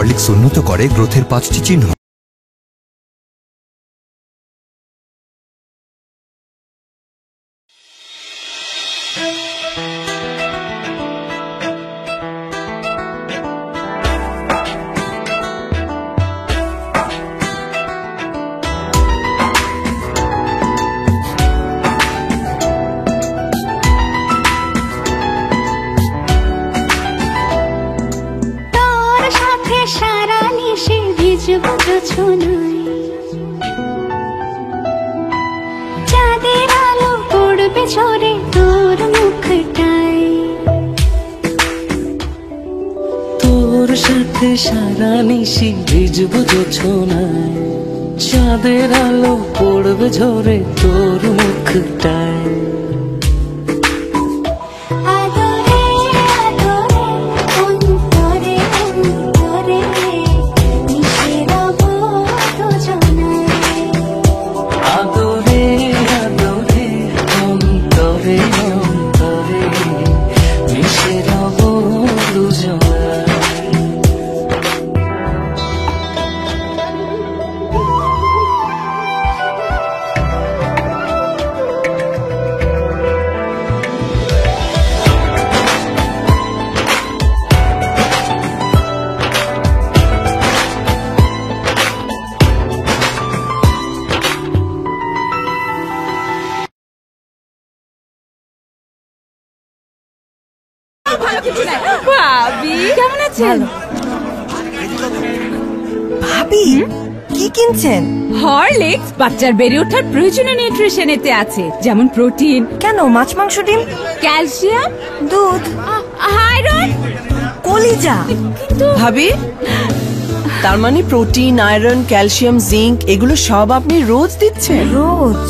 Horlicks উন্নত করে গ্রোথের 5টি চিহ্ন। চাঁদের আলো পড়বে ঝরে তোর মুখটায়, তোর সাথে সারা নিশি ভিজবো জোছনায়। চাঁদের আলো পড়বে ঝরে তোর মুখটায়। ভাবি কেমন আছেন? ভাবি কি কিনছেন? হরলিক্স বাচ্চার বেড়ে ওঠার প্রয়োজনীয় নিউট্রিশন এতে আছে, যেমন প্রোটিন। কেন? মাছ, মাংস, ডিম, ক্যালসিয়াম, দুধ, আয়রন, কলিজা। কিন্তু ভাবি তার মানে প্রোটিন, আয়রন, ক্যালসিয়াম, জিঙ্ক এগুলো সব আপনি রোজ দিচ্ছেন? রোজ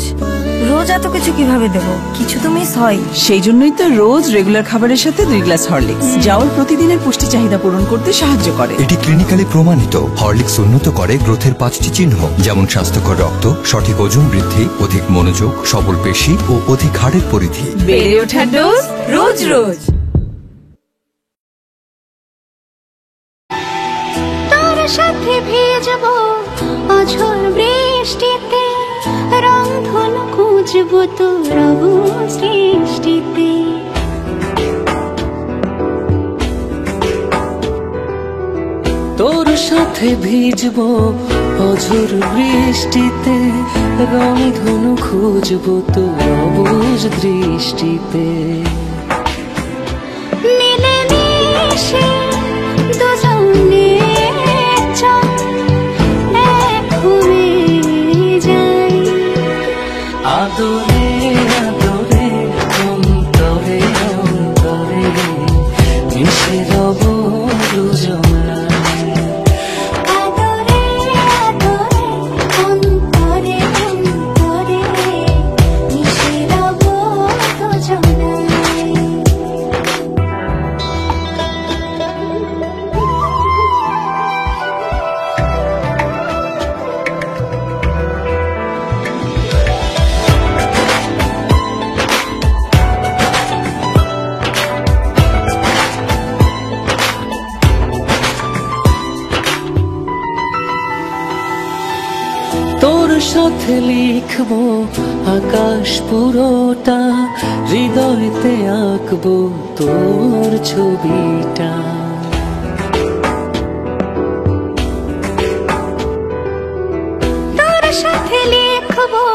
রোজ এত কিছু কিভাবে দেব? কিছু তো মিস হয়। সেই জন্যই তো রোজ রেগুলার খাবারের সাথে 2 গ্লাস হরলিক্স, যা ওর প্রতিদিনের পুষ্টি চাহিদা পূরণ করতে সাহায্য করে। এটি ক্লিনিক্যালি প্রমাণিত। হরলিক্স উন্নত করে গ্রোথের 5টি চিহ্ন, যেমন স্বাস্থ্যকর রক্ত, সঠিক ওজন বৃদ্ধি, অধিক মনোযোগ, সবল পেশি ও অধিক হাড়ের পরিধি। বেড়ে ওঠার ডোজ রোজ রোজ। তোর সাথে ভিজবো অঝোর বৃষ্টিতে, রংধনু খুঁজবো তোর সৃষ্টিতে। তোর সাথে ভিজবো অঝোর বৃষ্টিতে, রংধনু খুঁজবো তোর অবুঝ দৃষ্টিতে। মিলে মিশে দুজনে চল এক হয়ে যাই। আদরে আদরে অন্তরে অন্তরে মিশে রব দুজনায়। আদরে আদরে অন্তরে অন্তরে মিশে রব দুজনায়। তোর সাথে লিখবো আকাশ পুরোটা, হৃদয়তে আঁকবো তোর ছবিটা। তোর সাথে লিখবো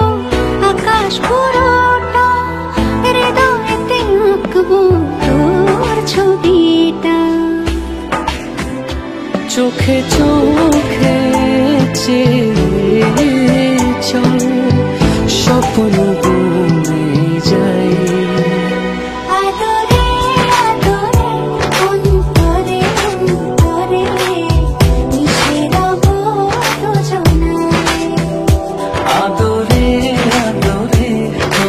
আকাশ পুরোটা, হৃদয়তে আঁকবো তোর ছবিটা। চোখে চোখে চেয়ে চল স্বপ্ন বনে যাই। আদরে আদরে অন্তরে অন্তরে মিশে রব দুজনায়। আদরে আদরে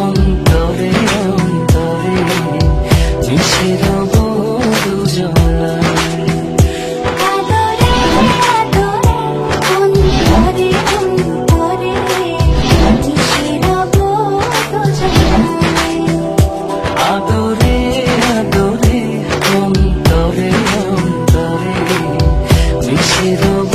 অন্তরে অন্তরে মিশে রব দুজনায়। আদরে আদরে অন্তরে অন্তরে মিশে রব দুজনায়। রব